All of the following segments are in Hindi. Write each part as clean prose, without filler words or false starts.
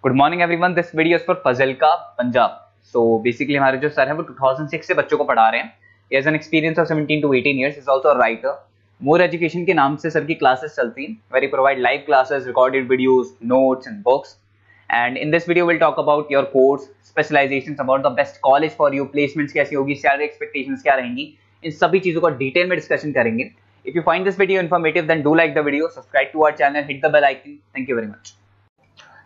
Good morning everyone, this video is for Fazilka Punjab. So basically हमारे जो सर है वो 2006 से बच्चों को पढ़ा रहे हैं। He has an experience of 17 to 18 years, is also a writer. More education के नाम से सर की क्लासेस चलती हैं, where he provide live classes, recorded videos, notes and books. And in this video will talk about your course, specialisations, about the best college for you, placements कैसी होगी, सैलरी एक्सपेक्टेशंस क्या रहेंगी, इन सभी चीजों को डिटेल में डिस्कशन करेंगे। If you find this video informative then do like the video, subscribe to our channel, hit the bell icon. Thank you very much.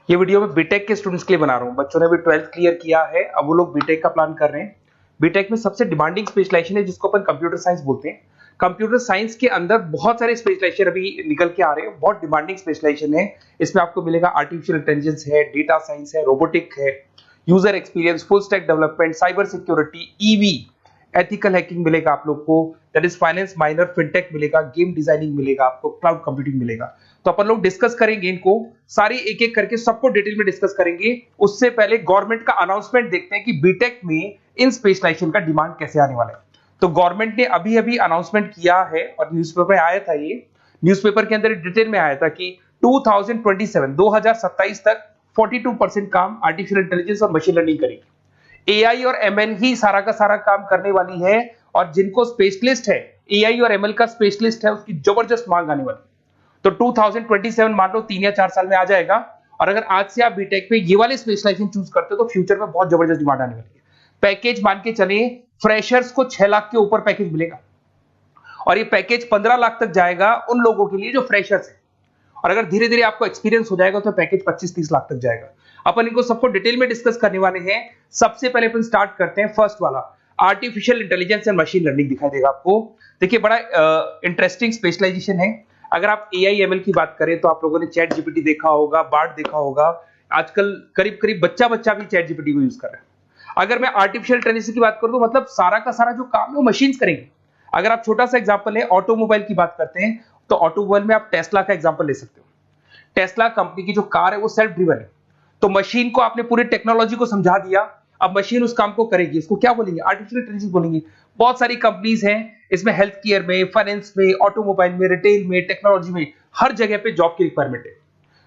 ये वीडियो मैं बीटेक के स्टूडेंट्स के लिए बना रहा हूँ। बच्चों ने भी 12th क्लियर किया है, अब वो लोग बीटेक का प्लान कर रहे हैं। बीटेक में सबसे डिमांडिंग स्पेशलाइजेशन है जिसको अपन कंप्यूटर साइंस बोलते हैं। कंप्यूटर साइंस के अंदर बहुत सारे स्पेशलाइजेशन अभी निकल के आ रहे हैं, बहुत डिमांडिंग स्पेशलाइजेशन है। इसमें आपको मिलेगा आर्टिफिशियल इंटेलिजेंस है, डेटा साइंस है, रोबोटिक है, user experience, full stack development, cyber security, EV, ethical hacking मिलेगा आप लोग को, that is finance minor, fintech मिलेगा, गेम डिजाइनिंग मिलेगा आपको, क्लाउड कंप्यूटिंग मिलेगा। तो अपन लोग डिस्कस करेंगे इनको सारी एक एक करके, सबको डिटेल में डिस्कस करेंगे। उससे पहले गवर्नमेंट का अनाउंसमेंट देखते हैं कि बीटेक में इन स्पेशलाइजेशन का डिमांड कैसे आने वाला है। तो गवर्नमेंट ने अभी अभी अनाउंसमेंट किया है और न्यूज़पेपर में आया था, ये न्यूज़पेपर के अंदर डिटेल में आया था कि 2027 तक 42% काम आर्टिफिशियल इंटेलिजेंस और मशीन लर्निंग करेगी। एआई और एमएल ही सारा का सारा काम करने वाली है, और जिनको स्पेशलिस्ट है, एआई और एमएल का स्पेशलिस्ट है, उसकी जबरदस्त मांग आने वाली। तो 2027 मान लो 3 या 4 साल में आ जाएगा। और अगर आज से आप बीटेक पे ये वाले स्पेशलाइजेशन चूज करते हो तो फ्यूचर में बहुत जबरदस्त डिमांड आने वाली है। पैकेज मान के चले, फ्रेशर्स को 6 लाख के ऊपर पैकेज मिलेगा, और ये पैकेज 15 लाख तक जाएगा उन लोगों के लिए जो फ्रेशर्स है। और अगर धीरे धीरे आपको एक्सपीरियंस हो जाएगा तो पैकेज 25-30 लाख तक जाएगा। अपन इनको सबको डिटेल में डिस्कस करने वाले हैं। सबसे पहले अपन स्टार्ट करते हैं फर्स्ट वाला, artificial intelligence and machine learning दिखाई देगा आपको। देखिए बड़ा इंटरेस्टिंग स्पेशलाइजेशन है। अगर आप एआई एमएल की बात करें तो आप लोगों ने चैट जीपीटी देखा होगा, बार्ड देखा होगा। आजकल करीब करीब बच्चा भी चैट जीपीटी को यूज कर रहा है। अगर मैं आर्टिफिशियल इंटेलिजेंस की बात करूं तो मतलब सारा का सारा जो काम है वो मशीन्स करेंगे। अगर आप छोटा सा एग्जांपल है, ऑटोमोबाइल की बात करते हैं तो ऑटोमोबाइल में आप टेस्ला का एग्जांपल ले सकते हो। टेस्ला कंपनी की जो कार है वो सेल्फ ड्रिवन है। तो मशीन को आपने पूरी टेक्नोलॉजी को समझा दिया, अब मशीन उस काम को करेगी। इसको क्या बोलेंगे? आर्टिफिशियल इंटेलिजेंस बोलेंगे। बहुत सारी कंपनीज हैं इसमें, हेल्थ केयर में, फाइनेंस में, ऑटोमोबाइल में, रिटेल में, टेक्नोलॉजी में, हर जगह पे जॉब की रिक्वायरमेंट है।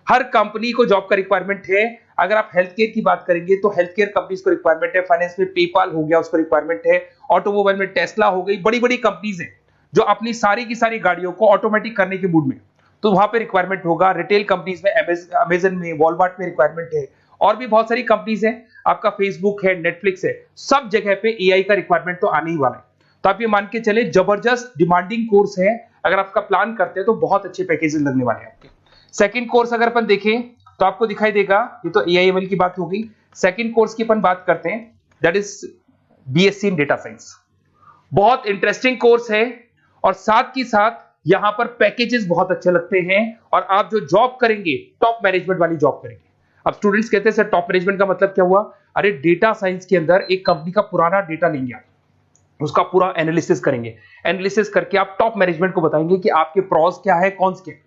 हर कंपनी को जॉब का रिक्वायरमेंट है। अगर आप हेल्थ केयर की बात करेंगे तो हेल्थ केयर कंपनीज को रिक्वायरमेंट है, फाइनेंस में पेपाल हो गया उसको रिक्वायरमेंट है, ऑटोमोबाइल में टेस्ला हो गई, बड़ी बड़ी कंपनीज हैं जो अपनी सारी की सारी गाड़ियों को ऑटोमेटिक करने के मूड में, तो वहां पे रिक्वायरमेंट होगा। रिटेल कंपनीज में, अमेजन में, वॉलमार्ट में रिक्वायरमेंट है, और भी बहुत सारी कंपनीज हैं, आपका फेसबुक है, नेटफ्लिक्स है, सब जगह पे एआई का रिक्वायरमेंट तो आने ही वाला है। तो आप ये मान के चले जबरदस्त डिमांडिंग कोर्स है। अगर आपका प्लान करते हैं तो बहुत अच्छे पैकेजेस लगने वाले हैं आपके। सेकंड कोर्स अगर अपन देखें तो आपको दिखाई देगा, ये तो एआई एमएल की बात हो गई। सेकंड कोर्स की अपन बात करते हैं, that is BSc in data science. बहुत इंटरेस्टिंग कोर्स है, और साथ ही साथ यहां पर पैकेजेस बहुत अच्छे लगते हैं, और आप जो जॉब करेंगे टॉप मैनेजमेंट वाली जॉब करेंगे। अब स्टूडेंट्स कहते हैं सर टॉप मैनेजमेंट का मतलब क्या हुआ? अरे डेटा साइंस के अंदर एक कंपनी का पुराना डेटा लेंगे आप, उसका पूरा एनालिसिस करेंगे, एनालिसिस करके आप टॉप मैनेजमेंट को बताएंगे कि आपके प्रॉस क्या है, कौन से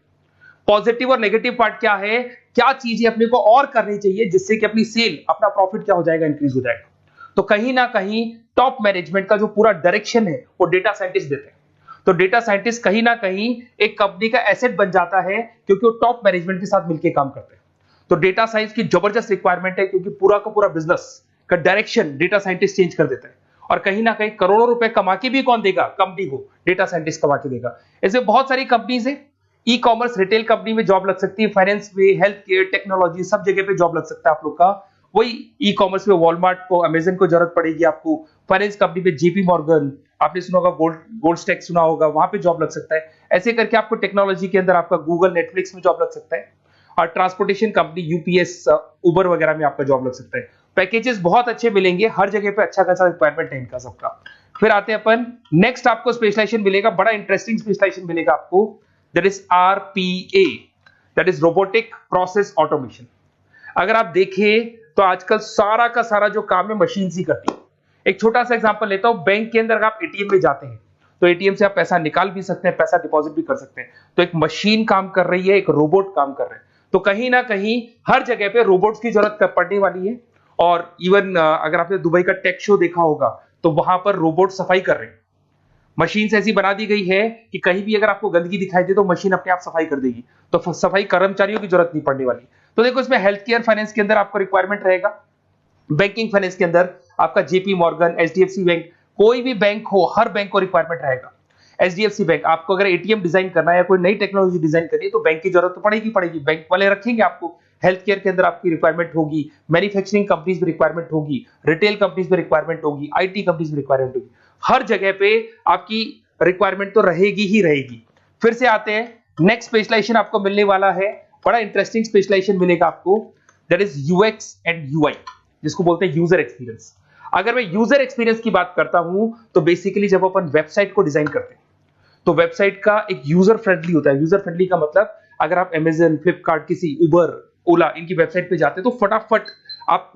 पॉजिटिव और नेगेटिव पार्ट क्या है, क्या चीजें अपने को और करनी चाहिए जिससे कि अपनी सेल, अपना प्रॉफिट क्या हो जाएगा, इंक्रीज हो जाएगा। तो कहीं ना कहीं टॉप मैनेजमेंट का जो पूरा डायरेक्शन है वो डेटा साइंटिस्ट देते हैं। तो डेटा साइंटिस्ट कहीं ना कहीं एक कंपनी का एसेट बन जाता है, क्योंकि वो टॉप मैनेजमेंट के साथ मिलकर काम करते हैं। तो डेटा साइंस की जबरदस्त रिक्वायरमेंट है, क्योंकि पूरा का पूरा बिजनेस का डायरेक्शन डेटा साइंटिस्ट चेंज कर देता है। और कहीं ना कहीं करोड़ों रुपए कमा के भी कौन देगा? कंपनी को डेटा साइंटिस्ट कमा के देगा। ऐसे बहुत सारी कंपनीज है, ई कॉमर्स, रिटेल कंपनी में जॉब लग सकती है, फाइनेंस में, हेल्थ केयर, टेक्नोलॉजी, सब जगह पे जॉब लग सकता है आप लोग का। वही ई कॉमर्स में वॉलमार्ट को, अमेजन को जरूरत पड़ेगी आपको। फाइनेंस कंपनी पे जेपी मॉर्गन, आपने सुना होगा, गोल्ड स्टैक सुना होगा, वहां पे जॉब लग सकता है। ऐसे करके आपको टेक्नोलॉजी के अंदर आपका गूगल, नेटफ्लिक्स में जॉब लग सकता है। और ट्रांसपोर्टेशन कंपनी, यूपीएस, उबर वगैरह में आपका जॉब लग सकता है। पैकेजेस बहुत अच्छे मिलेंगे, हर जगह पे अच्छा खासा रिक्वायरमेंट है इनका सबका। फिर आते हैं अपन नेक्स्ट, आपको स्पेशलाइजेशन मिलेगा, बड़ा इंटरेस्टिंग स्पेशलाइजेशन मिलेगा आपको, that is RPA, that is robotic process automation. अगर आप देखें तो आजकल सारा का सारा जो काम है मशीन ही करती है। एक छोटा सा एग्जांपल लेता हूं, बैंक के अंदर आप एटीएम में जाते हैं तो एटीएम से आप पैसा निकाल भी सकते हैं, पैसा डिपॉजिट भी कर सकते हैं। तो एक मशीन काम कर रही है, एक रोबोट काम कर रहे हैं। तो कहीं ना कहीं हर जगह पे रोबोट्स की जरूरत पड़ने वाली है। और इवन अगर आपने दुबई का टेक शो देखा होगा तो वहां पर रोबोट सफाई कर रहे हैं। मशीन ऐसी बना दी गई है कि कहीं भी अगर आपको गंदगी दिखाई दे तो मशीन अपने आप सफाई कर देगी। तो सफाई कर्मचारियों की जरूरत नहीं पड़ने वाली। तो देखो इसमें हेल्थ केयर फाइनेंस के अंदर आपको रिक्वायरमेंट रहेगा, बैंकिंग फाइनेंस के अंदर आपका जेपी मॉर्गन, एचडीएफसी बैंक, कोई भी बैंक हो, हर बैंक को रिक्वायरमेंट रहेगा। एचडीएफसी बैंक, आपको अगर एटीएम डिजाइन करना है या कोई नई टेक्नोलॉजी डिजाइन करनी है तो बैंक की जरूरत तो पड़ेगी, बैंक वाले रखेंगे आपको। हेल्थ केयर के अंदर आपकी रिक्वायरमेंट होगी, मैन्युफैक्चरिंग कंपनीज में रिक्वायरमेंट होगी, रिटेल कंपनीज में रिक्वायरमेंट होगी, आईटी कंपनीज में रिक्वायरमेंट होगी, हर जगह पे आपकी रिक्वायरमेंट तो रहेगी ही रहेगी। फिर से आते हैं, नेक्स्ट स्पेशलाइजेशन आपको मिलने वाला है, बड़ा इंटरेस्टिंग स्पेशलाइजेशन मिलेगा आपको, that is UX and UI, जिसको बोलते हैं यूजर एक्सपीरियंस। अगर मैं यूजर एक्सपीरियंस की बात करता हूं तो बेसिकली जब अपन वेबसाइट को डिजाइन करते हैं तो वेबसाइट का एक यूजर फ्रेंडली होता है। यूजर फ्रेंडली का मतलब अगर आप अमेजन, फ्लिपकार्ट, किसी उबर, ओला, इनकी वेबसाइट पे जाते हैं तो फटाफट आप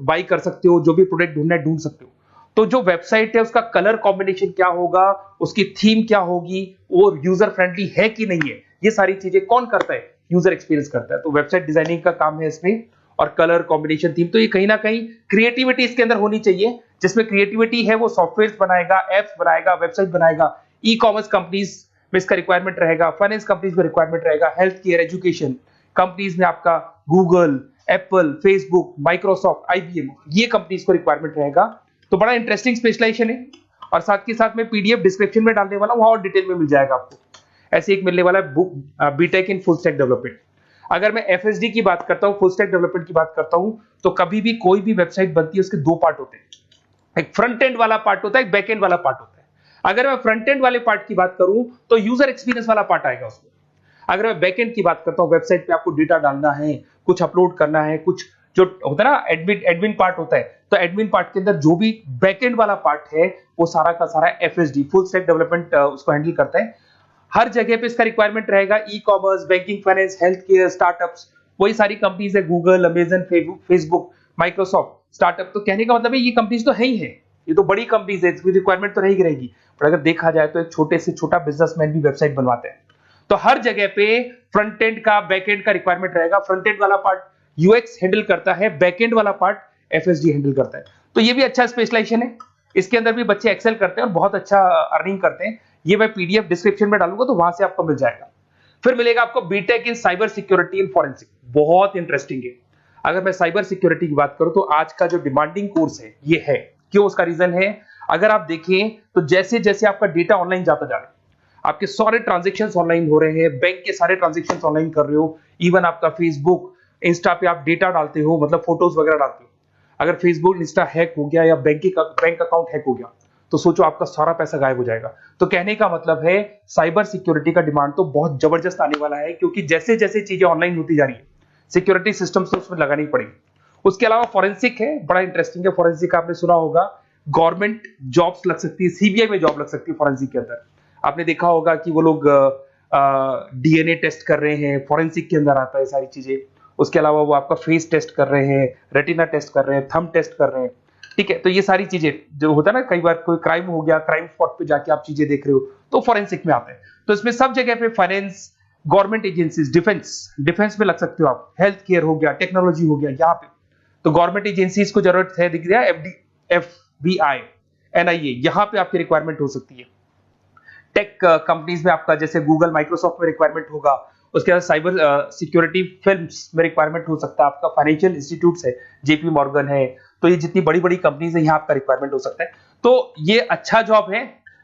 बाई कर सकते हो, जो भी प्रोडक्ट ढूंढना है ढूंढ सकते हो। तो जो वेबसाइट है उसका कलर कॉम्बिनेशन क्या होगा, उसकी थीम क्या होगी, वो यूजर फ्रेंडली है कि नहीं है, ये सारी चीजें कौन करता है, यूजर एक्सपीरियंस करता है। तो वेबसाइट डिजाइनिंग का काम है इसमें, और कलर कॉम्बिनेशन, थीम, तो ये कहीं ना कहीं क्रिएटिविटी इसके अंदर होनी चाहिए। जिसमें क्रिएटिविटी है वो सॉफ्टवेयर बनाएगा, एप्स बनाएगा, वेबसाइट बनाएगा, ई कॉमर्स कंपनीज में इसका रिक्वायरमेंट रहेगा, फाइनेंस कंपनीज में रिक्वायरमेंट रहेगा, हेल्थ केयर, एजुकेशन कंपनीज में आपका Google, Apple, Facebook, Microsoft, IBM, ये कंपनीज को रिक्वायरमेंट रहेगा। तो बड़ा इंटरेस्टिंग स्पेशलाइजेशन है, और साथ के साथ में पीडीएफ डिस्क्रिप्शन में डाल देने वाला हूं, और डिटेल में मिल जाएगा आपको। ऐसे एक मिलने वाला है book, BTech in full stack development. अगर मैं एफएसडी की बात करता हूं, फुल स्टैक डेवलपमेंट की बात करता हूं, तो कभी भी कोई भी वेबसाइट बनती है उसके दो पार्ट होते हैं, एक फ्रंट एंड वाला पार्ट होता है, एक बैक एंड वाला पार्ट होता है। अगर मैं फ्रंट एंड वाले पार्ट की बात करूं तो यूजर एक्सपीरियंस वाला पार्ट आएगा उसमें। अगर मैं बैक एंड की बात करता हूं, वेबसाइट पे आपको डेटा डालना है, कुछ अपलोड करना है, कुछ जो होता है ना एडमिन पार्ट होता है, तो एडमिन पार्ट के अंदर जो भी बैक एंड वाला पार्ट है वो सारा का सारा एफएसडी, फुल स्टैक डेवलपमेंट, उसको हैंडल करता है। हर जगह पे इसका रिक्वायरमेंट रहेगा, e commerce, banking, finance, health care, startups, वही सारी कंपनीज है, Google, Amazon, Facebook, Microsoft, startup. तो कहने का मतलब है ये कंपनीज तो है ही है, ये तो बड़ी कंपनीज है, इसकी रिक्वायरमेंट तो रहेगी। पर अगर देखा जाए तो एक छोटे से छोटा बिजनेसमैन भी वेबसाइट बनवाते हैं। तो हर जगह पे फ्रंट एंड का, बैक एंड का रिक्वायरमेंट रहेगा। फ्रंट एंड वाला पार्ट यूएक्स हैंडल करता है, बैक एंड वाला पार्ट एफएसडी हैंडल करता है। तो ये भी अच्छा स्पेशलाइजेशन है, इसके अंदर भी बच्चे एक्सेल करते हैं और बहुत अच्छा अर्निंग करते हैं। ये मैं पीडीएफ डिस्क्रिप्शन में डालूंगा तो वहां से आपको मिल जाएगा। फिर मिलेगा आपको BTech in cyber security and forensic, बहुत इंटरेस्टिंग है। अगर मैं साइबर सिक्योरिटी की बात करूं तो आज का जो डिमांडिंग कोर्स है ये है, क्यों, उसका रीजन है, अगर आप देखें तो जैसे जैसे आपका डेटा ऑनलाइन जाता जा रहा है, आपके सारे ट्रांजेक्शंस ऑनलाइन हो रहे हैं, बैंक के सारे ट्रांजेक्शंस ऑनलाइन कर रहे हो, इवन आपका फेसबुक, इंस्टा पे आप डेटा डालते हो, मतलब फोटोज वगैरह डालते हो। अगर फेसबुक, इंस्टा हैक हो गया या बैंक अकाउंट हैक हो गया तो सोचो आपका सारा पैसा गायब हो जाएगा। तो कहने का मतलब है साइबर सिक्योरिटी का डिमांड तो बहुत जबरदस्त आने वाला है, क्योंकि जैसे जैसे चीजें ऑनलाइन होती जा रही है सिक्योरिटी सिस्टम्स तो उसमें लगानी पड़ेगी। उसके अलावा फॉरेंसिक है, बड़ा इंटरेस्टिंग है। फॉरेंसिक आपने सुना होगा, गवर्नमेंट जॉब्स लग सकती है, सीबीआई में जॉब लग सकती है फॉरेंसिक के अंदर। आपने देखा होगा कि वो लोग डीएनए टेस्ट कर रहे हैं, फॉरेंसिक के अंदर आता है सारी चीजें। उसके अलावा वो आपका फेस टेस्ट कर रहे हैं, रेटिना टेस्ट कर रहे हैं, थंब टेस्ट कर रहे हैं, ठीक है। तो ये सारी चीजें जो होता है ना, कई बार कोई क्राइम हो गया, क्राइम स्पॉट पे जाके आप चीजें देख रहे हो तो फॉरेंसिक में आते हैं। तो इसमें सब जगह पे फाइनेंस, गवर्नमेंट एजेंसीज, डिफेंस में लग सकते हो आप, हेल्थ केयर हो गया, टेक्नोलॉजी हो गया, यहाँ पे तो गवर्नमेंट एजेंसीज को जरूरत है, दिख रहा है, एफबीआई, एनआईए, यहाँ पे आपकी रिक्वायरमेंट हो सकती है। टेक कंपनीज में आपका जैसे गूगल, माइक्रोसॉफ्ट में रिक्वायरमेंट होगा। उसके बाद साइबर सिक्योरिटी फिल्म्स में रिक्वायरमेंट हो सकता है आपका, फाइनेंशियल इंस्टीट्यूट्स है, जेपी मॉर्गन है, तो ये जितनी बड़ी बड़ी कंपनीज है यहाँ आपका रिक्वायरमेंट हो सकता है। तो ये अच्छा जॉब है,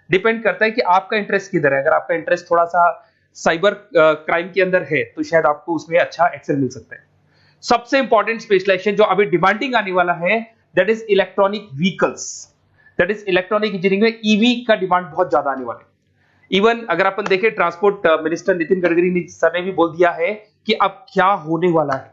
डिपेंड करता है कि आपका इंटरेस्ट किधर है। अगर आपका इंटरेस्ट थोड़ा सा साइबर क्राइम के अंदर है तो शायद आपको उसमें अच्छा एक्सेल मिल सकता है। सबसे इंपॉर्टेंट स्पेशलाइजेशन जो अभी डिमांडिंग आने वाला है, that is electronic vehicles, that is electronic engineering में ईवी का डिमांड बहुत ज्यादा आने वाला है। इवन अगर अपन देखें, transport minister Nitin Gadkari sir ने भी बोल दिया है कि अब क्या होने वाला है,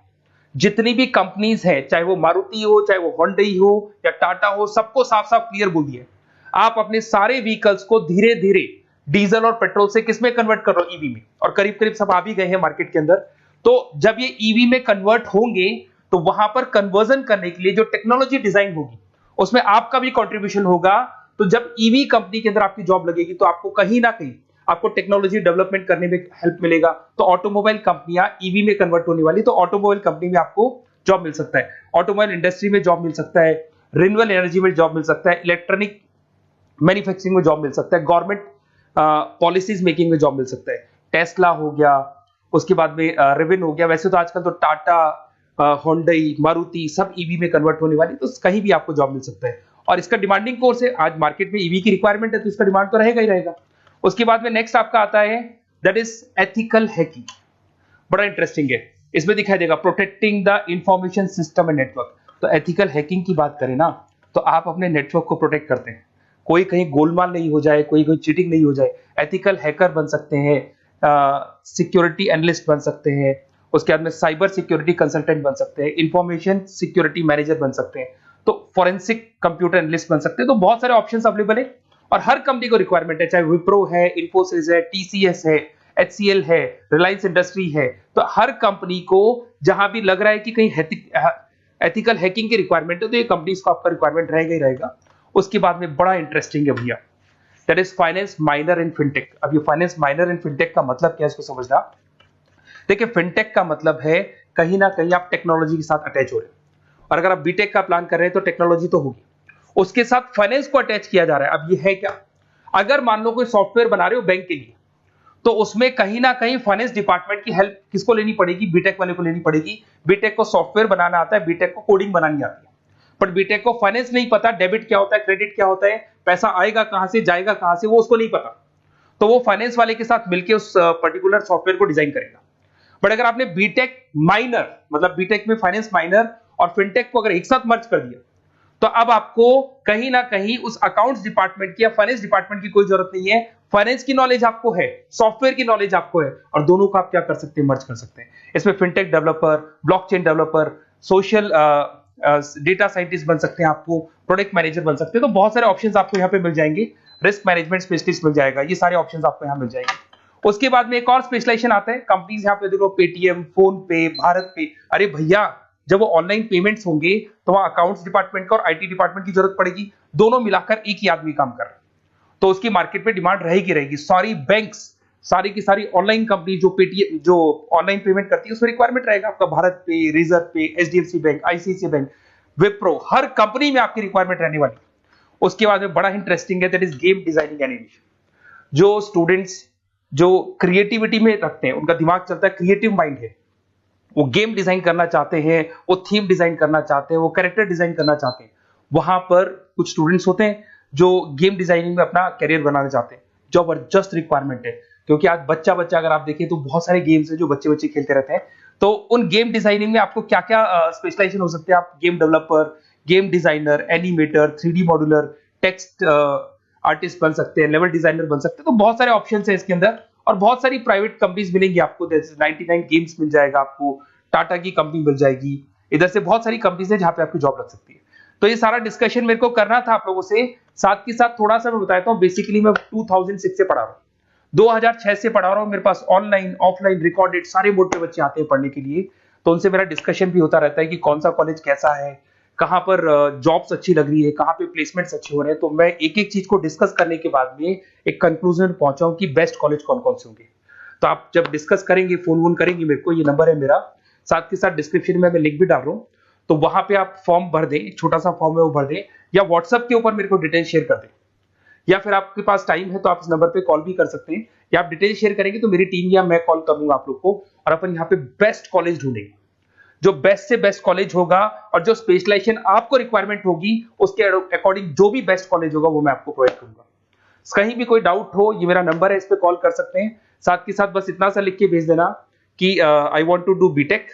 जितनी भी कंपनीज है, चाहे वो मारुति हो, चाहे वो होंडई हो या टाटा हो, सबको साफ साफ क्लियर बोल दिया, आप अपने सारे व्हीकल्स को धीरे धीरे डीजल और पेट्रोल से किसमें कन्वर्ट कर रहे हो, ईवी में। और करीब करीब सब आ भी गए हैं मार्केट के अंदर। तो जब ये ईवी में कन्वर्ट होंगे तो वहां पर कन्वर्जन करने के लिए जो टेक्नोलॉजी डिजाइन होगी उसमें आपका भी कंट्रीब्यूशन होगा। तो जब ईवी कंपनी के अंदर आपकी जॉब लगेगी तो आपको कहीं ना कहीं आपको टेक्नोलॉजी डेवलपमेंट करने में हेल्प मिलेगा। तो ऑटोमोबाइल कंपनियां ईवी में कन्वर्ट होने वाली, तो ऑटोमोबाइल कंपनी में आपको जॉब मिल सकता है, ऑटोमोबाइल इंडस्ट्री में जॉब मिल सकता है, रिन्यूएबल एनर्जी में जॉब मिल सकता है, इलेक्ट्रॉनिक मैन्युफैक्चरिंग में जॉब मिल सकता है, गवर्नमेंट पॉलिसीज मेकिंग में जॉब मिल सकता है, टेस्ला हो गया, उसके बाद में रिविन हो गया। वैसे तो आजकल तो टाटा, होंडई, मारुति सब ईवी में कन्वर्ट होने वाली, तो कहीं भी आपको जॉब मिल सकता है। और इसका डिमांडिंग कोर्स है, आज मार्केट में ईवी की रिक्वायरमेंट है तो इसका डिमांड तो रहेगा ही रहेगा। उसके बाद में नेक्स्ट आपका आता है दैट इज एथिकल हैकिंग। बड़ा इंटरेस्टिंग है, इसमें दिखाई देगा protecting the information system and network. तो एथिकल हैकिंग की बात करें ना, तो आप अपने नेटवर्क को प्रोटेक्ट करते हैं, कोई कहीं गोलमाल नहीं हो जाए, कोई चीटिंग नहीं हो जाए। एथिकल हैकर बन सकते हैं, सिक्योरिटी एनालिस्ट बन सकते हैं, उसके बाद में साइबर सिक्योरिटी कंसल्टेंट बन सकते हैं, इंफॉर्मेशन सिक्योरिटी मैनेजर बन सकते हैं, तो फोरेंसिक कंप्यूटर एनालिस्ट बन सकते हैं। तो बहुत सारे ऑप्शंस अवेलेबल है और हर कंपनी को रिक्वायरमेंट है, चाहे विप्रो है, इन्फोसिस है, टीसीएस है, HCL है, रिलायंस इंडस्ट्री है। तो हर कंपनी को जहां भी लग रहा है कि कहीं एथिकल हैकिंग की रिक्वायरमेंट है तो ये कंपनीज को आपका रिक्वायरमेंट रहेगा ही रहेगा। उसके बाद में बड़ा इंटरेस्टिंग है भैया, that is finance minor in fintech. अब ये फाइनेंस माइनर इन फिनटेक का मतलब क्या है, इसको समझना। देखिए, फिनटेक का मतलब है कहीं ना कहीं आप टेक्नोलॉजी के साथ अटैच हो रहे हैं, और अगर आप बीटेक का प्लान कर रहे हैं तो टेक्नोलॉजी तो होगी, उसके साथ फाइनेंस को अटैच किया जा रहा है। अब ये है क्या, अगर मान लो कोई सॉफ्टवेयर बना रहे हो बैंक के लिए, तो उसमें कहीं ना कहीं फाइनेंस डिपार्टमेंट की हेल्प किसको लेनी पड़ेगी, बीटेक वाले को लेनी पड़ेगी। बीटेक को सॉफ्टवेयर बनाना आता है, बीटेक को कोडिंग बनानी आती है, बट बीटेक को फाइनेंस नहीं पता, डेबिट क्या होता है, क्रेडिट क्या होता है, पैसा आएगा कहां से, जाएगा कहां से, वो उसको नहीं पता। तो वो फाइनेंस वाले के साथ मिलकर उस पर्टिकुलर सॉफ्टवेयर को डिजाइन करेगा। बट अगर आपने बीटेक माइनर, मतलब बीटेक में फाइनेंस माइनर और फिनटेक को अगर एक साथ मर्ज कर दिया, तो अब आपको कहीं ना कहीं उस अकाउंट्स डिपार्टमेंट की या फाइनेंस डिपार्टमेंट की कोई जरूरत नहीं है। फाइनेंस की नॉलेज आपको है, सॉफ्टवेयर की नॉलेज आपको है, और दोनों को आप क्या कर सकते हैं, मर्ज कर सकते हैं। इसमें fintech developer, blockchain developer, social data scientist बन सकते हैं, आपको प्रोडक्ट मैनेजर बन सकते हैं। तो बहुत सारे ऑप्शंस आपको यहाँ पे मिल जाएंगे, रिस्क मैनेजमेंट स्पेशलिस्ट मिल जाएगा, ये सारे ऑप्शंस आपको यहाँ मिल जाएंगे। उसके बाद में एक और स्पेशलाइजेशन आता है, कंपनीज यहाँ पे देखो, पेटीएम, फोन पे, भारत पे। अरे भैया, जब वो ऑनलाइन पेमेंट्स होंगे तो वहां अकाउंट्स डिपार्टमेंट का और आईटी डिपार्टमेंट की जरूरत पड़ेगी, दोनों मिलाकर एक ही आदमी काम कर रहा है, तो उसकी मार्केट में डिमांड रहेगी रहेगी। सारी बैंक्स, सारी की सारी ऑनलाइन कंपनी जो पेटीएम, जो ऑनलाइन पेमेंट करती है, उसमें रिक्वायरमेंट रहेगा आपका। भारत पे, Razorpay, HDFC bank, ICICI bank, Wipro, हर कंपनी में आपकी रिक्वायरमेंट रहने वाली। उसके बाद में बड़ा इंटरेस्टिंग है, that is game designing animation. जो स्टूडेंट्स जो क्रिएटिविटी में रखते हैं, उनका दिमाग चलता है, क्रिएटिव माइंड है, वो गेम डिजाइन करना चाहते हैं, वो थीम डिजाइन करना चाहते हैं, वो कैरेक्टर डिजाइन करना चाहते हैं, वहां पर कुछ स्टूडेंट्स होते हैं जो गेम डिजाइनिंग में अपना करियर बनाना चाहते हैं। जबरदस्त रिक्वायरमेंट है, क्योंकि आज बच्चा अगर आप देखें तो बहुत सारे गेम्स हैं जो बच्चे खेलते रहते हैं। तो उन गेम डिजाइनिंग में आपको क्या क्या स्पेशलाइजेशन हो सकते हैं, आप game developer, game designer, animator, 3D modular, text artist बन सकते हैं, लेवल डिजाइनर बन सकते हैं। तो बहुत सारे ऑप्शन है इसके अंदर, और बहुत सारी प्राइवेट कंपनीज मिलेंगी आपको, जैसे 99 गेम्स मिल जाएगा आपको, टाटा की कंपनी मिल जाएगी, इधर से बहुत सारी कंपनीज है जहां पे आपकी जॉब लग सकती है। तो ये सारा डिस्कशन मेरे को करना था आप लोगों से, साथ के साथ थोड़ा सा मैं बताता हूँ। बेसिकली मैं 2006 से पढ़ा रहा हूँ, 2006 से पढ़ा रहा हूँ। मेरे पास ऑनलाइन, ऑफलाइन, रिकॉर्डेड सारे मोड पे बच्चे आते हैं पढ़ने के लिए, तो उनसे मेरा डिस्कशन भी होता रहता है कि कौन सा कॉलेज कैसा है, कहाँ पर जॉब्स अच्छी लग रही है, कहाँ पे प्लेसमेंट्स अच्छे हो रहे हैं। तो मैं एक एक चीज को डिस्कस करने के बाद में एक कंक्लूजन पहुंचा हूं कि बेस्ट कॉलेज कौन कौन से होंगे। तो आप जब डिस्कस करेंगे, फोन वोन करेंगे मेरे को, ये नंबर है मेरा, साथ के साथ डिस्क्रिप्शन में मैं लिंक भी डाल रहा हूँ, तो वहां पे आप फॉर्म भर दें, एक छोटा सा फॉर्म है वो भर दें, या व्हाट्सएप के ऊपर मेरे को डिटेल शेयर कर दें, या फिर आपके पास टाइम है तो आप इस नंबर पे कॉल भी कर सकते हैं, या आप डिटेल शेयर करेंगे तो मेरी टीम या मैं कॉल करूंगा आप लोग को, और अपन यहाँ पे बेस्ट कॉलेज ढूंढेंगे, जो बेस्ट से बेस्ट कॉलेज होगा, और जो स्पेशलाइजेशन आपको रिक्वायरमेंट होगी उसके अकॉर्डिंग जो भी बेस्ट कॉलेज होगा वो मैं आपको प्रोवाइड करूंगा। कहीं भी कोई डाउट हो, ये मेरा नंबर है, इस पे कॉल कर सकते हैं। साथ के साथ बस इतना सा लिख के भेज देना कि I want to do BTech,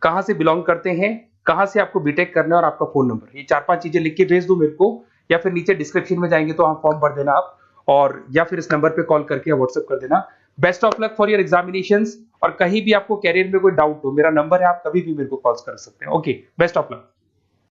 कहां से बिलोंग करते हैं, कहां से आपको बीटेक करना है, और आपका फोन नंबर, ये 4-5 चीजें लिख के भेज दो मेरे को, या फिर नीचे डिस्क्रिप्शन में जाएंगे तो वहां फॉर्म भर देना आप, और या फिर इस नंबर पे कॉल करके या व्हाट्सएप कर देना। Best of luck for your examinations, और कहीं भी आपको कैरियर में कोई डाउट हो, मेरा नंबर है, आप कभी भी मेरे को कॉल कर सकते हैं। Okay, best of luck.